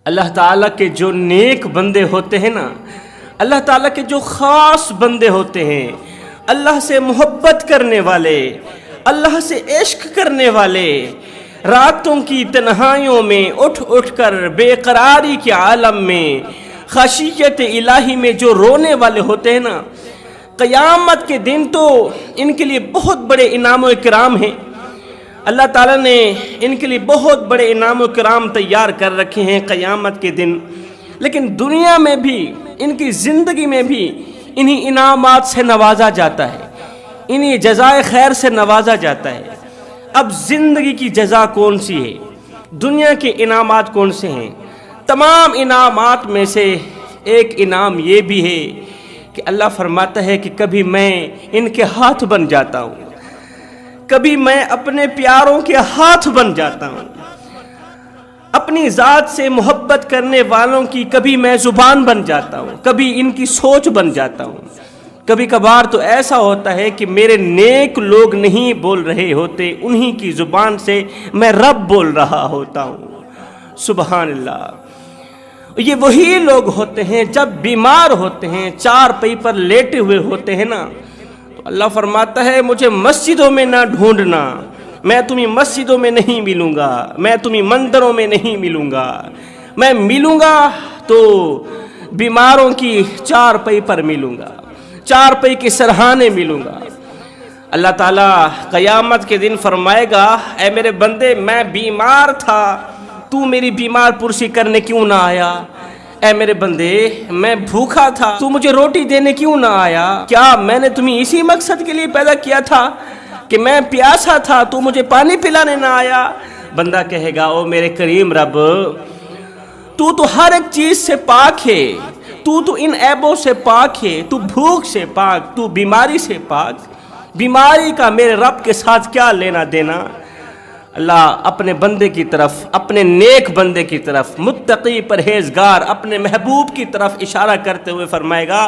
اللہ تعالیٰ کے جو نیک بندے ہوتے ہیں نا، اللہ تعالیٰ کے جو خاص بندے ہوتے ہیں، اللہ سے محبت کرنے والے، اللہ سے عشق کرنے والے، راتوں کی تنہائیوں میں اٹھ اٹھ کر بے قراری کے عالم میں خشیت الہی میں جو رونے والے ہوتے ہیں نا، قیامت کے دن تو ان کے لیے بہت بڑے انعام و اکرام ہیں۔ اللہ تعالیٰ نے ان کے لیے بہت بڑے انعام و اکرام تیار کر رکھے ہیں قیامت کے دن، لیکن دنیا میں بھی، ان کی زندگی میں بھی انہی انعامات سے نوازا جاتا ہے، انہی جزائے خیر سے نوازا جاتا ہے۔ اب زندگی کی جزا کون سی ہے؟ دنیا کے انعامات کون سے ہیں؟ تمام انعامات میں سے ایک انعام یہ بھی ہے کہ اللہ فرماتا ہے کہ کبھی میں ان کے ہاتھ بن جاتا ہوں، کبھی میں اپنے پیاروں کے ہاتھ بن جاتا ہوں، اپنی ذات سے محبت کرنے والوں کی کبھی میں زبان بن جاتا ہوں، کبھی ان کی سوچ بن جاتا ہوں۔ کبھی کبھار تو ایسا ہوتا ہے کہ میرے نیک لوگ نہیں بول رہے ہوتے، انہی کی زبان سے میں رب بول رہا ہوتا ہوں۔ سبحان اللہ۔ یہ وہی لوگ ہوتے ہیں جب بیمار ہوتے ہیں، چار پئی پر لیٹے ہوئے ہوتے ہیں نا، تو اللہ فرماتا ہے مجھے مسجدوں میں نہ ڈھونڈنا، میں تمہیں مسجدوں میں نہیں ملوں گا، میں تمہیں مندروں میں نہیں ملوں گا، میں ملوں گا تو بیماروں کی چار پئی پر ملوں گا، چار پئی کے سرہانے ملوں گا۔ اللہ تعالیٰ قیامت کے دن فرمائے گا اے میرے بندے، میں بیمار تھا، تو میری بیمار پرسی کرنے کیوں نہ آیا؟ اے میرے بندے، میں بھوکا تھا، تو مجھے روٹی دینے کیوں نہ آیا؟ کیا میں نے تمہیں اسی مقصد کے لیے پیدا کیا تھا کہ میں پیاسا تھا، تو مجھے پانی پلانے نہ آیا؟ بندہ کہے گا او میرے کریم رب، تو ہر ایک چیز سے پاک ہے، تو ان عیبوں سے پاک ہے، تو بھوک سے پاک، تو بیماری سے پاک، بیماری کا میرے رب کے ساتھ کیا لینا دینا؟ اللہ اپنے بندے کی طرف، اپنے نیک بندے کی طرف، متقی پرہیزگار اپنے محبوب کی طرف اشارہ کرتے ہوئے فرمائے گا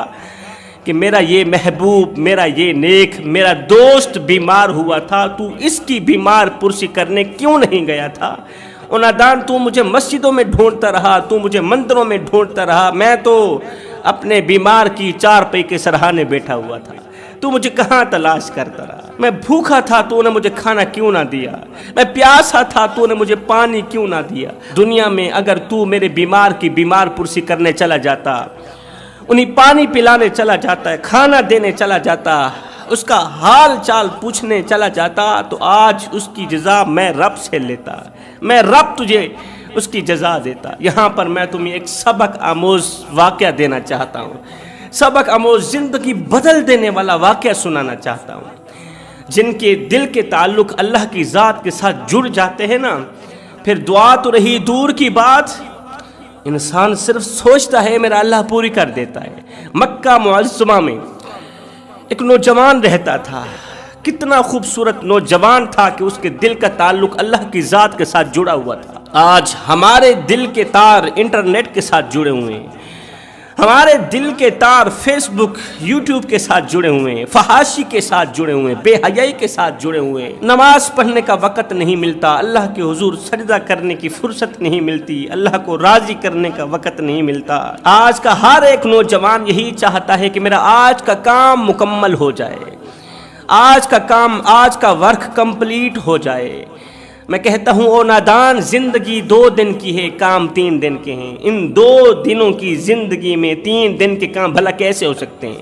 کہ میرا یہ محبوب، میرا یہ نیک، میرا دوست بیمار ہوا تھا، تو اس کی بیمار پرسی کرنے کیوں نہیں گیا تھا؟ او نادان، تو مجھے مسجدوں میں ڈھونڈتا رہا، تو مجھے مندروں میں ڈھونڈتا رہا، میں تو اپنے بیمار کی چار پئی کے سرہانے بیٹھا ہوا تھا، تو مجھے کہاں تلاش کرتا رہا؟ میں بھوکا تھا تو نے مجھے کھانا کیوں نہ دیا؟ میں پیاسا تھا تو نے مجھے پانی کیوں نہ دیا؟ دنیا میں اگر تو میرے بیمار کی بیمار پرسی کرنے چلا جاتا، انہیں پانی پلانے چلا جاتا ہے، کھانا دینے چلا جاتا، اس کا حال چال پوچھنے چلا جاتا، تو آج اس کی جزا میں رب سے لیتا، میں رب تجھے اس کی جزا دیتا۔ یہاں پر میں تمہیں ایک سبق آموز واقعہ دینا چاہتا ہوں، سبق آموز زندگی بدل دینے والا واقعہ سنانا چاہتا ہوں۔ جن کے دل کے تعلق اللہ کی ذات کے ساتھ جڑ جاتے ہیں نا، پھر دعا تو رہی دور کی بات، انسان صرف سوچتا ہے میرا اللہ پوری کر دیتا ہے۔ مکہ معظمہ میں ایک نوجوان رہتا تھا، کتنا خوبصورت نوجوان تھا کہ اس کے دل کا تعلق اللہ کی ذات کے ساتھ جڑا ہوا تھا۔ آج ہمارے دل کے تار انٹرنیٹ کے ساتھ جڑے ہوئے ہیں، ہمارے دل کے تار فیس بک، یوٹیوب کے ساتھ جڑے ہوئے ہیں، فحاشی کے ساتھ جڑے ہوئے ہیں، بے حیائی کے ساتھ جڑے ہوئے ہیں۔ نماز پڑھنے کا وقت نہیں ملتا، اللہ کے حضور سجدہ کرنے کی فرصت نہیں ملتی، اللہ کو راضی کرنے کا وقت نہیں ملتا۔ آج کا ہر ایک نوجوان یہی چاہتا ہے کہ میرا آج کا کام مکمل ہو جائے، آج کا کام، آج کا ورک کمپلیٹ ہو جائے۔ میں کہتا ہوں او نادان، زندگی 2 دن کی ہے، کام 3 دن کے ہیں۔ ان 2 دنوں کی زندگی میں 3 دن کے کام بھلا کیسے ہو سکتے ہیں؟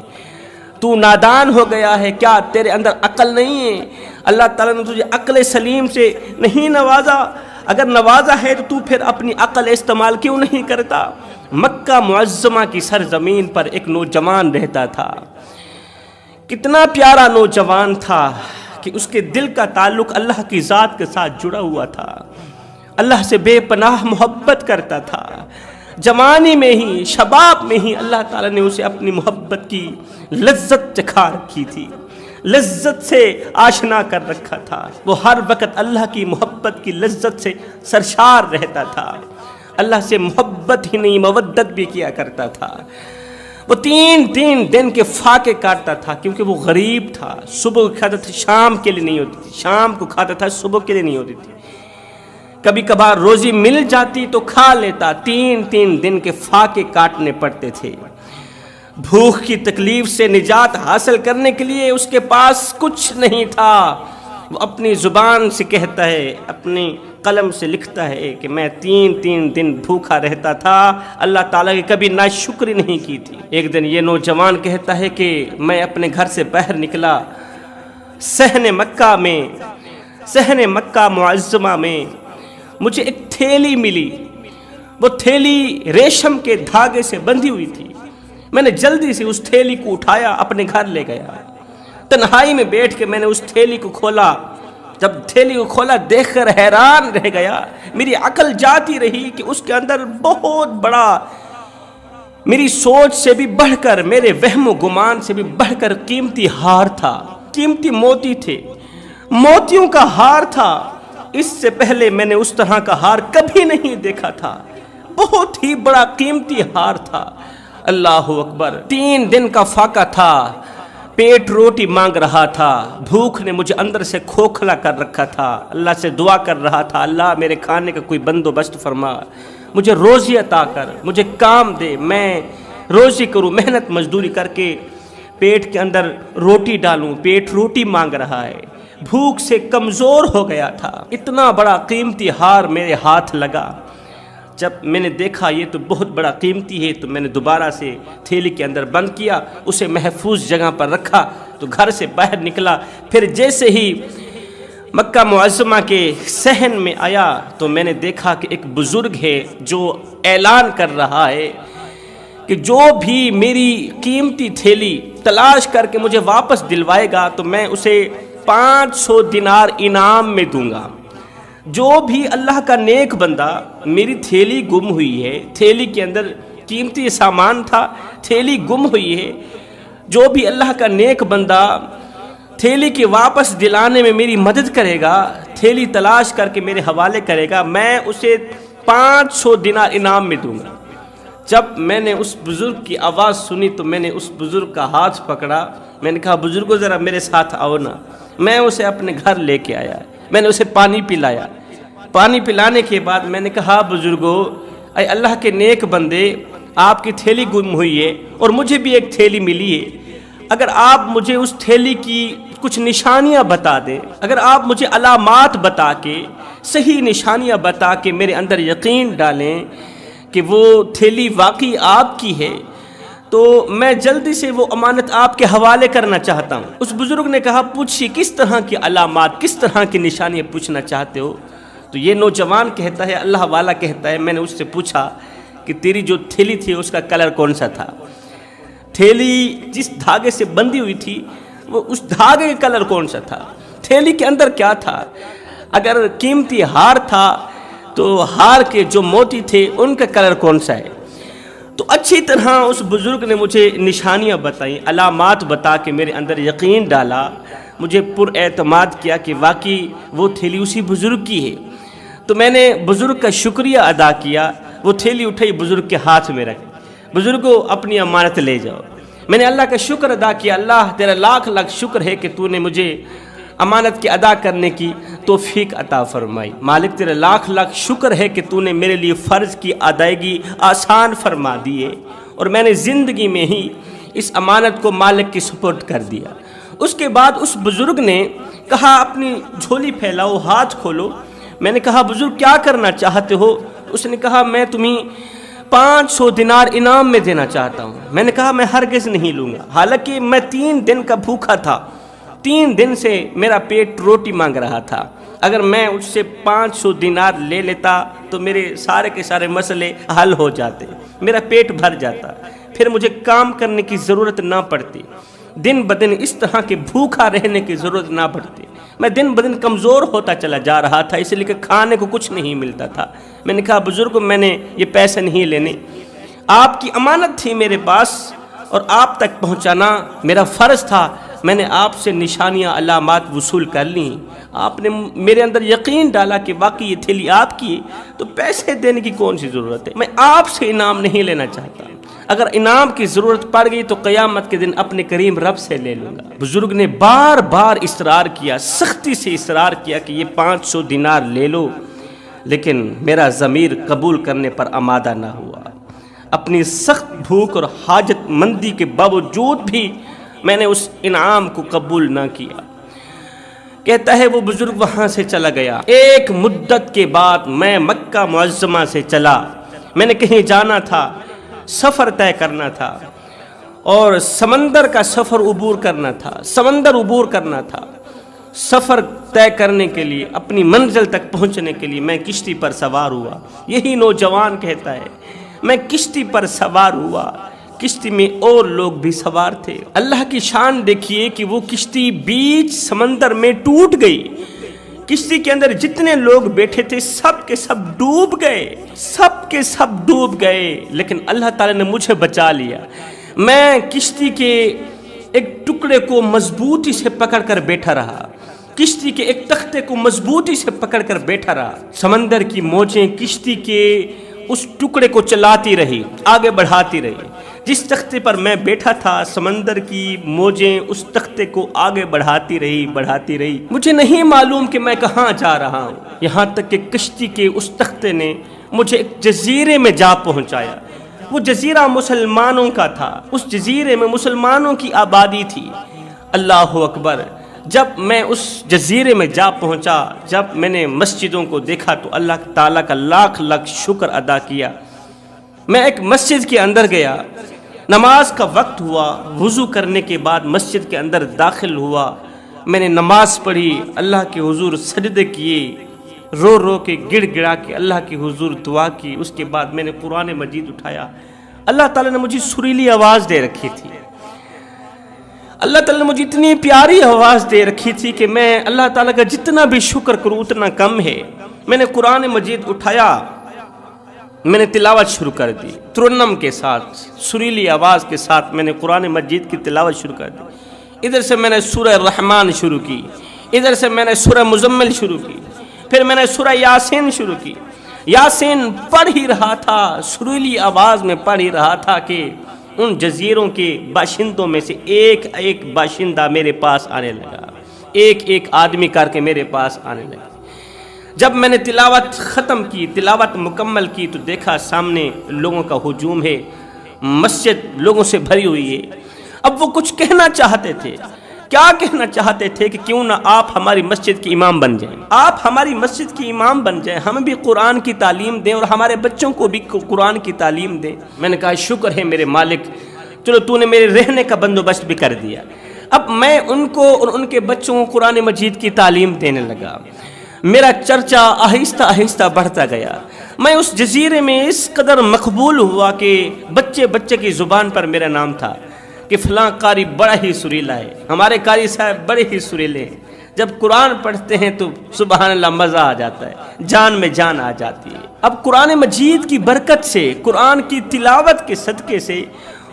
تو نادان ہو گیا ہے کیا؟ تیرے اندر عقل نہیں ہے؟ اللہ تعالیٰ نے تجھے عقل سلیم سے نہیں نوازا؟ اگر نوازا ہے تو تو پھر اپنی عقل استعمال کیوں نہیں کرتا؟ مکہ معظمہ کی سرزمین پر ایک نوجوان رہتا تھا، کتنا پیارا نوجوان تھا کہ اس کے دل کا تعلق اللہ کی ذات کے ساتھ جڑا ہوا تھا، اللہ سے بے پناہ محبت کرتا تھا۔ جوانی میں ہی، شباب میں ہی اللہ تعالیٰ نے اسے اپنی محبت کی لذت چکھا رکھی تھی، لذت سے آشنا کر رکھا تھا۔ وہ ہر وقت اللہ کی محبت کی لذت سے سرشار رہتا تھا، اللہ سے محبت ہی نہیں مودت بھی کیا کرتا تھا۔ وہ 3 دن کے فاقے کاٹتا تھا کیونکہ وہ غریب تھا، صبح کھاتا تھا شام کے لیے نہیں ہوتی تھی، شام کو کھاتا تھا صبح کے لیے نہیں ہوتی تھی۔ کبھی کبھار روزی مل جاتی تو کھا لیتا، 3 دن کے فاقے کاٹنے پڑتے تھے۔ بھوک کی تکلیف سے نجات حاصل کرنے کے لیے اس کے پاس کچھ نہیں تھا۔ وہ اپنی زبان سے کہتا ہے، اپنی قلم سے لکھتا ہے کہ میں 3 دن بھوکا رہتا تھا، اللہ تعالیٰ کی کبھی ناشکری نہیں کی تھی۔ ایک دن یہ نوجوان کہتا ہے کہ میں اپنے گھر سے باہر نکلا، صحن مکہ معظمہ میں مجھے ایک تھیلی ملی۔ وہ تھیلی ریشم کے دھاگے سے بندھی ہوئی تھی۔ میں نے جلدی سے اس تھیلی کو اٹھایا، اپنے گھر لے گیا۔ تنہائی میں بیٹھ کے میں نے اس تھیلی کو کھولا۔ جب تھیلی کو کھولا دیکھ کر حیران رہ گیا۔ میری عقل جاتی رہی کہ اس کے اندر بہت بڑا، میری سوچ سے بھی بڑھ کر، میرے وہم و گمان سے بھی بڑھ کر قیمتی ہار تھا، قیمتی موتی تھے، موتیوں کا ہار تھا۔ اس سے پہلے میں نے اس طرح کا ہار کبھی نہیں دیکھا تھا، بہت ہی بڑا قیمتی ہار تھا۔ اللہ اکبر۔ 3 دن کا فاقہ تھا، پیٹ روٹی مانگ رہا تھا، بھوک نے مجھے اندر سے کھوکھلا کر رکھا تھا۔ اللہ سے دعا کر رہا تھا، اللہ میرے کھانے کا کوئی بندوبست فرما، مجھے روزی عطا کر، مجھے کام دے، میں روزی کروں، محنت مزدوری کر کے پیٹ کے اندر روٹی ڈالوں۔ پیٹ روٹی مانگ رہا ہے، بھوک سے کمزور ہو گیا تھا۔ اتنا بڑا قیمتی ہار میرے ہاتھ لگا۔ جب میں نے دیکھا یہ تو بہت بڑا قیمتی ہے، تو میں نے دوبارہ سے تھیلی کے اندر بند کیا، اسے محفوظ جگہ پر رکھا، تو گھر سے باہر نکلا۔ پھر جیسے ہی مکہ معظمہ کے صحن میں آیا تو میں نے دیکھا کہ ایک بزرگ ہے جو اعلان کر رہا ہے کہ جو بھی میری قیمتی تھیلی تلاش کر کے مجھے واپس دلوائے گا تو میں اسے 500 دینار انعام میں دوں گا۔ جو بھی اللہ کا نیک بندہ، میری تھیلی گم ہوئی ہے، تھیلی کے اندر قیمتی سامان تھا، تھیلی گم ہوئی ہے، جو بھی اللہ کا نیک بندہ تھیلی کے واپس دلانے میں میری مدد کرے گا، تھیلی تلاش کر کے میرے حوالے کرے گا، میں اسے 500 دینار انعام میں دوں گا۔ جب میں نے اس بزرگ کی آواز سنی تو میں نے اس بزرگ کا ہاتھ پکڑا، میں نے کہا بزرگو ذرا میرے ساتھ آؤ نا۔ میں اسے اپنے گھر لے کے آیا، میں نے اسے پانی پلایا۔ پانی پلانے کے بعد میں نے کہا بزرگو، اے اللہ کے نیک بندے، آپ کی تھیلی گم ہوئی ہے اور مجھے بھی ایک تھیلی ملی ہے، اگر آپ مجھے اس تھیلی کی کچھ نشانیاں بتا دیں، اگر آپ مجھے علامات بتا کے، صحیح نشانیاں بتا کے میرے اندر یقین ڈالیں کہ وہ تھیلی واقعی آپ کی ہے، تو میں جلدی سے وہ امانت آپ کے حوالے کرنا چاہتا ہوں۔ اس بزرگ نے کہا پوچھیے کس طرح کی علامات، کس طرح کی نشانیاں پوچھنا چاہتے ہو؟ تو یہ نوجوان کہتا ہے، اللہ والا کہتا ہے، میں نے اس سے پوچھا کہ تیری جو تھیلی تھی اس کا کلر کون سا تھا؟ تھیلی جس دھاگے سے بندھی ہوئی تھی وہ اس دھاگے کا کلر کون سا تھا؟ تھیلی کے اندر کیا تھا؟ اگر قیمتی ہار تھا تو ہار کے جو موتی تھے ان کا کلر کون سا ہے؟ تو اچھی طرح اس بزرگ نے مجھے نشانیاں بتائیں، علامات بتا کے میرے اندر یقین ڈالا، مجھے پر اعتماد کیا کہ واقعی وہ تھیلی اسی بزرگ کی ہے۔ تو میں نے بزرگ کا شکریہ ادا کیا، وہ تھیلی اٹھائی بزرگ کے ہاتھ میں رکھ، بزرگو اپنی امانت لے جاؤ۔ میں نے اللہ کا شکر ادا کیا، اللہ تیرا لاکھ لاکھ شکر ہے کہ تو نے مجھے امانت کے ادا کرنے کی توفیق عطا فرمائی۔ مالک تیرا لاکھ لاکھ شکر ہے کہ تو نے میرے لیے فرض کی ادائیگی آسان فرما دی ہے، اور میں نے زندگی میں ہی اس امانت کو مالک کی سپرد کر دیا۔ اس کے بعد اس بزرگ نے کہا اپنی جھولی پھیلاؤ، ہاتھ کھولو۔ میں نے کہا بزرگ کیا کرنا چاہتے ہو؟ اس نے کہا میں تمہیں 500 دینار انعام میں دینا چاہتا ہوں۔ میں نے کہا میں ہرگز نہیں لوں گا، حالانکہ میں 3 دن کا بھوکا تھا، 3 دن سے میرا پیٹ روٹی مانگ رہا تھا۔ اگر میں اس سے 500 دینار لے لیتا تو میرے سارے کے سارے مسئلے حل ہو جاتے، میرا پیٹ بھر جاتا، پھر مجھے کام کرنے کی ضرورت نہ پڑتی، دن بدن اس طرح کے بھوکا رہنے کی ضرورت نہ پڑتی۔ میں دن بدن کمزور ہوتا چلا جا رہا تھا، اس لیے کہ کھانے کو کچھ نہیں ملتا تھا۔ میں نے کہا بزرگ میں نے یہ پیسے نہیں لینے، آپ کی امانت تھی میرے پاس اور آپ تک پہنچانا میرا فرض تھا، میں نے آپ سے نشانیاں علامات وصول کر لیں، آپ نے میرے اندر یقین ڈالا کہ واقعی یہ تھیلی آپ کی ہے، تو پیسے دینے کی کون سی ضرورت ہے؟ میں آپ سے انعام نہیں لینا چاہتا، اگر انعام کی ضرورت پڑ گئی تو قیامت کے دن اپنے کریم رب سے لے لوں گا۔ بزرگ نے بار بار اصرار کیا، سختی سے اصرار کیا کہ یہ 500 دینار لے لو، لیکن میرا ضمیر قبول کرنے پر آمادہ نہ ہوا۔ اپنی سخت بھوک اور حاجت مندی کے باوجود بھی میں نے اس انعام کو قبول نہ کیا۔ کہتا ہے وہ بزرگ وہاں سے چلا گیا۔ ایک مدت کے بعد میں مکہ معظمہ سے چلا۔ میں نے کہیں جانا تھا، سفر طے کرنا تھا، اور سمندر کا سفر عبور کرنا تھا، سمندر عبور کرنا تھا۔ سفر طے کرنے کے لیے، اپنی منزل تک پہنچنے کے لیے میں کشتی پر سوار ہوا۔ یہی نوجوان کہتا ہے میں کشتی پر سوار ہوا، کشتی میں اور لوگ بھی سوار تھے۔ اللہ کی شان دیکھیے کہ وہ کشتی بیچ سمندر میں ٹوٹ گئی۔ کشتی کے اندر جتنے لوگ بیٹھے تھے سب کے سب ڈوب گئے، سب کے سب ڈوب گئے، لیکن اللہ تعالی نے مجھے بچا لیا۔ میں کشتی کے ایک ٹکڑے کو مضبوطی سے پکڑ کر بیٹھا رہا، کشتی کے ایک تختے کو مضبوطی سے پکڑ کر بیٹھا رہا۔ سمندر کی موجیں کشتی کے اس ٹکڑے کو چلاتی رہی، آگے بڑھاتی رہی۔ جس تختے پر میں بیٹھا تھا سمندر کی موجیں اس تختے کو آگے بڑھاتی رہی۔ مجھے نہیں معلوم کہ میں کہاں جا رہا ہوں، یہاں تک کہ کشتی کے اس تختے نے مجھے ایک جزیرے میں جا پہنچایا۔ وہ جزیرہ مسلمانوں کا تھا، اس جزیرے میں مسلمانوں کی آبادی تھی۔ اللہ اکبر! جب میں اس جزیرے میں جا پہنچا، جب میں نے مسجدوں کو دیکھا تو اللہ تعالیٰ کا لاکھ لاکھ شکر ادا کیا۔ میں ایک مسجد کے اندر گیا، نماز کا وقت ہوا، وضو کرنے کے بعد مسجد کے اندر داخل ہوا۔ میں نے نماز پڑھی، اللہ کے حضور سجدے کیے، رو رو کے گڑ گڑا کے اللہ کے حضور دعا کی۔ اس کے بعد میں نے قرآن مجید اٹھایا۔ اللہ تعالیٰ نے مجھے سریلی آواز دے رکھی تھی، اللہ تعالیٰ نے مجھے اتنی پیاری آواز دے رکھی تھی کہ میں اللہ تعالیٰ کا جتنا بھی شکر کروں اتنا کم ہے۔ میں نے قرآن مجید اٹھایا، میں نے تلاوت شروع کر دی، ترنم کے ساتھ، سریلی آواز کے ساتھ میں نے قرآن مجید کی تلاوت شروع کر دی۔ ادھر سے میں نے سورہ رحمان شروع کی، ادھر سے میں نے سورہ مزمل شروع کی، پھر میں نے سورہ یاسین شروع کی۔ یاسین پڑھ ہی رہا تھا، سریلی آواز میں پڑھ ہی رہا تھا کہ ان جزیروں کے باشندوں میں سے ایک ایک باشندہ میرے پاس آنے لگا، ایک ایک آدمی کر کے میرے پاس آنے لگا۔ جب میں نے تلاوت ختم کی، تلاوت مکمل کی، تو دیکھا سامنے لوگوں کا ہجوم ہے، مسجد لوگوں سے بھری ہوئی ہے۔ اب وہ کچھ کہنا چاہتے تھے، کیا کہنا چاہتے تھے کہ کیوں نہ آپ ہماری مسجد کی امام بن جائیں، آپ ہماری مسجد کی امام بن جائیں، ہمیں بھی قرآن کی تعلیم دیں اور ہمارے بچوں کو بھی قرآن کی تعلیم دیں۔ میں نے کہا شکر ہے میرے مالک، چلو تو نے میرے رہنے کا بندوبست بھی کر دیا۔ اب میں ان کو اور ان کے بچوں کو قرآن مجید کی تعلیم دینے لگا۔ میرا چرچا آہستہ آہستہ بڑھتا گیا۔ میں اس جزیرے میں اس قدر مقبول ہوا کہ بچے بچے کی زبان پر میرا نام تھا کہ فلاں قاری بڑا ہی سریلا ہے، ہمارے قاری صاحب بڑے ہی سریلے ہیں۔ جب قرآن پڑھتے ہیں تو سبحان اللہ مزہ آ جاتا ہے، جان میں جان آ جاتی ہے۔ اب قرآن مجید کی برکت سے، قرآن کی تلاوت کے صدقے سے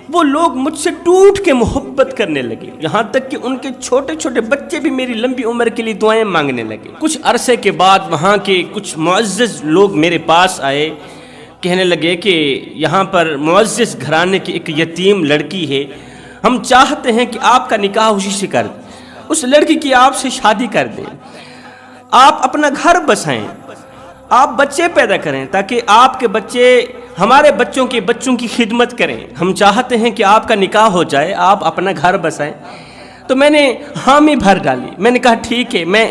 وہ لوگ مجھ سے ٹوٹ کے محبت کرنے لگے، یہاں تک کہ ان کے چھوٹے چھوٹے بچے بھی میری لمبی عمر کے لیے دعائیں مانگنے لگے۔ کچھ عرصے کے بعد وہاں کے کچھ معزز لوگ میرے پاس آئے، کہنے لگے کہ یہاں پر معزز گھرانے کی ایک یتیم لڑکی ہے، ہم چاہتے ہیں کہ آپ کا نکاح اسی سے کر دیں، اس لڑکی کی آپ سے شادی کر دیں، آپ اپنا گھر بسائیں، آپ بچے پیدا کریں تاکہ آپ کے بچے ہمارے بچوں کے بچوں کی خدمت کریں، ہم چاہتے ہیں کہ آپ کا نکاح ہو جائے، آپ اپنا گھر بسائیں۔ تو میں نے حامی بھر ڈالی، میں نے کہا ٹھیک ہے، میں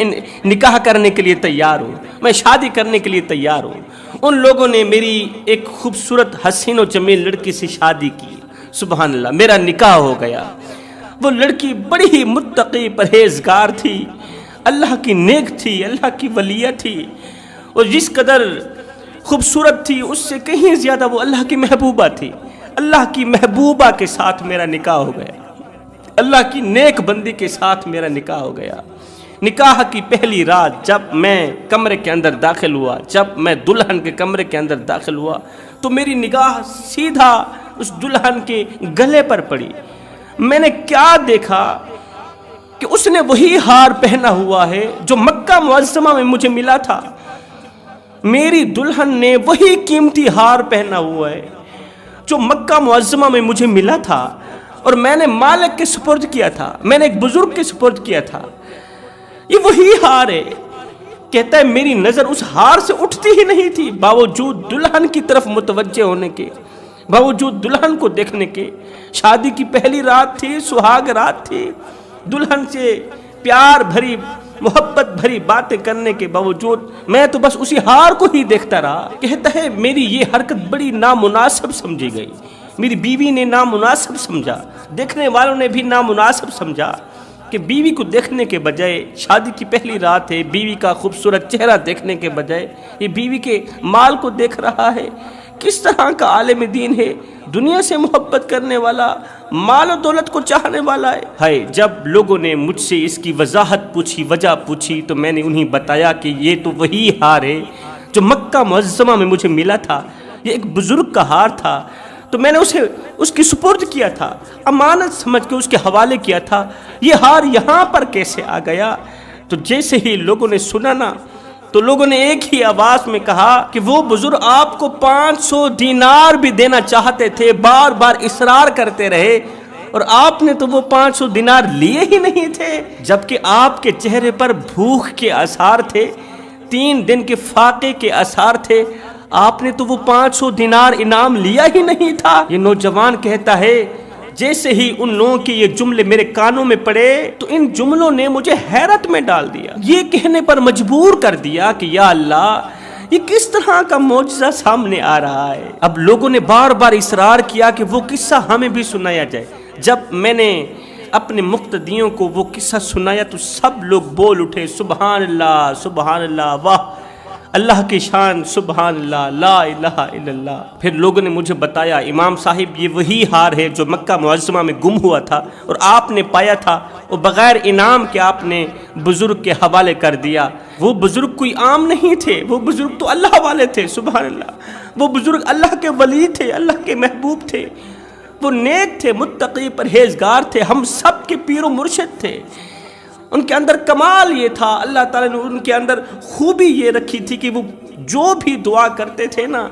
نکاح کرنے کے لیے تیار ہوں، میں شادی کرنے کے لیے تیار ہوں۔ ان لوگوں نے میری ایک خوبصورت حسین و جمیل لڑکی سے شادی کی، سبحان اللہ، میرا نکاح ہو گیا۔ وہ لڑکی بڑی ہی متقی پرہیزگار تھی، اللہ کی نیک تھی، اللہ کی ولیہ تھی، اور جس قدر خوبصورت تھی اس سے کہیں زیادہ وہ اللہ کی محبوبہ تھی۔ اللہ کی محبوبہ کے ساتھ میرا نکاح ہو گیا، اللہ کی نیک بندی کے ساتھ میرا نکاح ہو گیا۔ نکاح کی پہلی رات جب میں کمرے کے اندر داخل ہوا، جب میں دلہن کے کمرے کے اندر داخل ہوا تو میری نگاہ سیدھا اس دلہن کے گلے پر پڑی۔ میں نے کیا دیکھا کہ اس نے وہی ہار پہنا ہوا ہے جو مکہ معظمہ میں مجھے ملا تھا۔ میری دلہن نے وہی قیمتی ہار پہنا ہوا ہے جو مکہ معظمہ میں مجھے ملا تھا، اور میں نے مالک کے سپرد کیا تھا، میں نے ایک بزرگ کے سپرد کیا تھا۔ یہ وہی ہار ہے، کہتا ہے میری نظر اس ہار سے اٹھتی ہی نہیں تھی، باوجود دلہن کی طرف متوجہ ہونے کے، باوجود دلہن کو دیکھنے کے۔ شادی کی پہلی رات تھی، سہاگ رات تھی، دلہن سے پیار بھری محبت بھری باتیں کرنے کے باوجود میں تو بس اسی ہار کو ہی دیکھتا رہا۔ کہتا ہے میری یہ حرکت بڑی نامناسب سمجھی گئی، میری بیوی نے نامناسب سمجھا، دیکھنے والوں نے بھی نامناسب سمجھا کہ بیوی کو دیکھنے کے بجائے، شادی کی پہلی رات ہے، بیوی کا خوبصورت چہرہ دیکھنے کے بجائے یہ بیوی کے مال کو دیکھ رہا ہے۔ کس طرح کا عالم دین ہے، دنیا سے محبت کرنے والا، مال و دولت کو چاہنے والا ہے۔ جب لوگوں نے مجھ سے اس کی وضاحت پوچھی، وجہ پوچھی، تو میں نے انہیں بتایا کہ یہ تو وہی ہار ہے جو مکہ معظمہ میں مجھے ملا تھا، یہ ایک بزرگ کا ہار تھا، تو میں نے اسے اس کی سپرد کیا تھا، امانت سمجھ کے اس کے حوالے کیا تھا، یہ ہار یہاں پر کیسے آ گیا؟ تو جیسے ہی لوگوں نے سنا نا، تو لوگوں نے ایک ہی آواز میں کہا کہ وہ بزرگ آپ کو 500 دینار بھی دینا چاہتے تھے، بار بار اصرار کرتے رہے، اور آپ نے تو وہ 500 دینار لیے ہی نہیں تھے، جبکہ آپ کے چہرے پر بھوک کے آثار تھے، 3 دن کے فاقے کے آثار تھے، آپ نے تو وہ 500 دینار انعام لیا ہی نہیں تھا۔ یہ نوجوان کہتا ہے جیسے ہی ان لوگوں کے یہ جملے میرے کانوں میں پڑے تو ان جملوں نے مجھے حیرت میں ڈال دیا، یہ کہنے پر مجبور کر دیا کہ یا اللہ یہ کس طرح کا معجزہ سامنے آ رہا ہے۔ اب لوگوں نے بار بار اصرار کیا کہ وہ قصہ ہمیں بھی سنایا جائے۔ جب میں نے اپنے مقتدیوں کو وہ قصہ سنایا تو سب لوگ بول اٹھے سبحان اللہ، سبحان اللہ، واہ اللہ کی شان، سبحان اللہ، لا الہ الا اللہ۔ پھر لوگوں نے مجھے بتایا امام صاحب یہ وہی ہار ہے جو مکہ معظمہ میں گم ہوا تھا اور آپ نے پایا تھا، وہ بغیر انعام کے آپ نے بزرگ کے حوالے کر دیا۔ وہ بزرگ کوئی عام نہیں تھے، وہ بزرگ تو اللہ والے تھے، سبحان اللہ، وہ بزرگ اللہ کے ولی تھے، اللہ کے محبوب تھے، وہ نیک تھے، متقی پرہیزگار تھے، ہم سب کے پیر و مرشد تھے۔ ان کے اندر کمال یہ تھا، اللہ تعالیٰ نے ان کے اندر خوبی یہ رکھی تھی کہ وہ جو بھی دعا کرتے تھے نا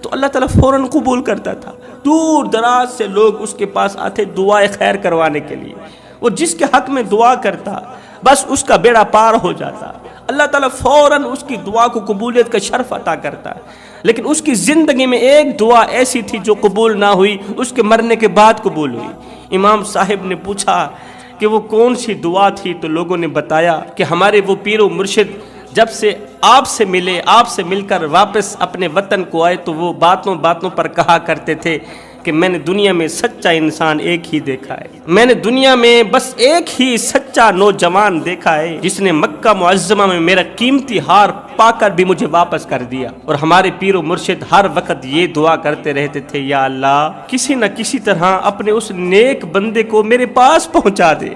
تو اللہ تعالیٰ فوراً قبول کرتا تھا۔ دور دراز سے لوگ اس کے پاس آتے دعائے خیر کروانے کے لیے، وہ جس کے حق میں دعا کرتا بس اس کا بیڑا پار ہو جاتا، اللہ تعالیٰ فوراً اس کی دعا کو قبولیت کا شرف عطا کرتا ہے۔ لیکن اس کی زندگی میں ایک دعا ایسی تھی جو قبول نہ ہوئی، اس کے مرنے کے بعد قبول ہوئی۔ امام صاحب نے پوچھا کہ وہ کون سی دعا تھی تو لوگوں نے بتایا کہ ہمارے وہ پیر و مرشد جب سے آپ سے ملے، آپ سے مل کر واپس اپنے وطن کو آئے تو وہ باتوں باتوں پر کہا کرتے تھے کہ میں نے دنیا میں سچا انسان ایک ہی دیکھا ہے، میں نے دنیا میں بس ایک ہی سچا نوجوان دیکھا ہے جس نے مکہ معظمہ میں میرا قیمتی ہار پا کر بھی مجھے واپس کر دیا۔ اور ہمارے پیر و مرشد ہر وقت یہ دعا کرتے رہتے تھے یا اللہ کسی نہ کسی طرح اپنے اس نیک بندے کو میرے پاس پہنچا دے،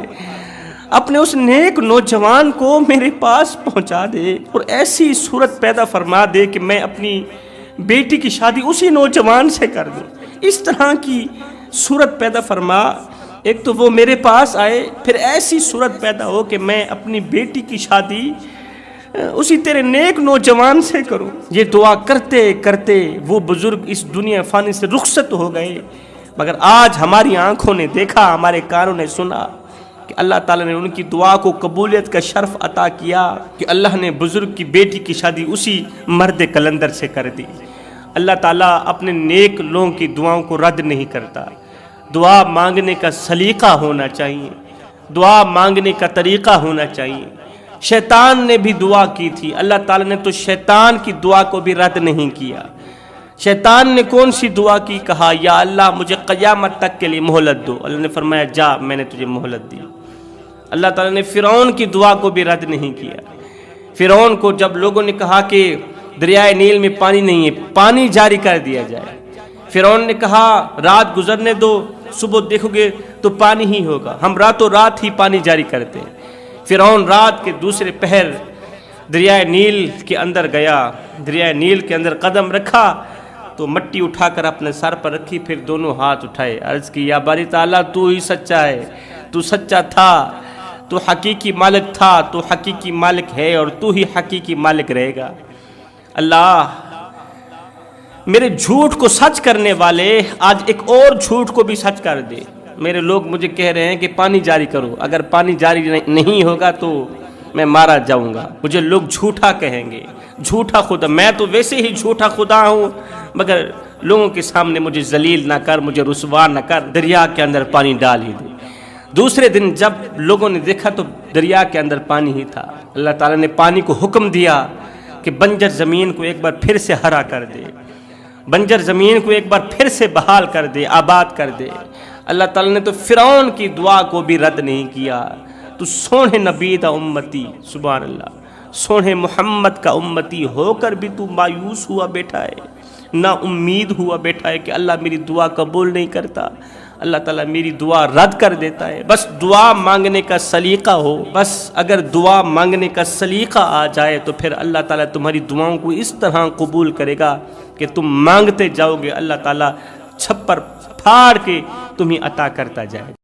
اپنے اس نیک نوجوان کو میرے پاس پہنچا دے اور ایسی صورت پیدا فرما دے کہ میں اپنی بیٹی کی شادی اسی نوجوان سے کر دوں۔ اس طرح کی صورت پیدا فرما، ایک تو وہ میرے پاس آئے، پھر ایسی صورت پیدا ہو کہ میں اپنی بیٹی کی شادی اسی تیرے نیک نوجوان سے کروں۔ یہ دعا کرتے کرتے وہ بزرگ اس دنیا فانی سے رخصت ہو گئے، مگر آج ہماری آنکھوں نے دیکھا، ہمارے کانوں نے سنا کہ اللہ تعالیٰ نے ان کی دعا کو قبولیت کا شرف عطا کیا کہ اللہ نے بزرگ کی بیٹی کی شادی اسی مرد کلندر سے کر دی۔ اللہ تعالیٰ اپنے نیک لوگوں کی دعاؤں کو رد نہیں کرتا۔ دعا مانگنے کا سلیقہ ہونا چاہیے، دعا مانگنے کا طریقہ ہونا چاہیے۔ شیطان نے بھی دعا کی تھی، اللہ تعالیٰ نے تو شیطان کی دعا کو بھی رد نہیں کیا۔ شیطان نے کون سی دعا کی؟ کہا یا اللہ مجھے قیامت تک کے لیے مہلت دو۔ اللہ نے فرمایا جا میں نے تجھے مہلت دی۔ اللہ تعالیٰ نے فرعون کی دعا کو بھی رد نہیں کیا۔ فرعون کو جب لوگوں نے کہا کہ دریائے نیل میں پانی نہیں ہے، پانی جاری کر دیا جائے، فرعون نے کہا رات گزرنے دو، صبح دیکھو گے تو پانی ہی ہوگا، ہم راتوں رات ہی پانی جاری کرتے ہیں۔ فرعون رات کے دوسرے پہر دریائے نیل کے اندر گیا، دریائے نیل کے اندر قدم رکھا تو مٹی اٹھا کر اپنے سر پر رکھی، پھر دونوں ہاتھ اٹھائے، عرض کی یا باری تعالیٰ تو ہی سچا ہے، تو سچا تھا، تو حقیقی مالک تھا، تو حقیقی مالک ہے اور تو ہی حقیقی مالک رہے گا۔ اللہ میرے جھوٹ کو سچ کرنے والے آج ایک اور جھوٹ کو بھی سچ کر دے۔ میرے لوگ مجھے کہہ رہے ہیں کہ پانی جاری کرو، اگر پانی جاری نہیں ہوگا تو میں مارا جاؤں گا، مجھے لوگ جھوٹا کہیں گے، جھوٹا خدا، میں تو ویسے ہی جھوٹا خدا ہوں، مگر لوگوں کے سامنے مجھے ذلیل نہ کر، مجھے رسوا نہ کر، دریا کے اندر پانی ڈال ہی دے۔ دوسرے دن جب لوگوں نے دیکھا تو دریا کے اندر پانی ہی تھا۔ اللہ تعالیٰ نے پانی کو حکم دیا کہ بنجر زمین کو ایک بار پھر سے ہرا کر دے، بنجر زمین کو ایک بار پھر سے بحال کر دے، آباد کر دے۔ اللہ تعالیٰ نے تو فرعون کی دعا کو بھی رد نہیں کیا۔ تو سونے نبی دا امتی، سبحان اللہ، سونے محمد کا امتی ہو کر بھی تو مایوس ہوا بیٹھا ہے، نا امید ہوا بیٹھا ہے کہ اللہ میری دعا قبول نہیں کرتا، اللہ تعالیٰ میری دعا رد کر دیتا ہے۔ بس دعا مانگنے کا سلیقہ ہو، بس اگر دعا مانگنے کا سلیقہ آ جائے تو پھر اللہ تعالیٰ تمہاری دعاؤں کو اس طرح قبول کرے گا کہ تم مانگتے جاؤ گے، اللہ تعالیٰ چھپر پھاڑ کے تمہیں عطا کرتا جائے گا۔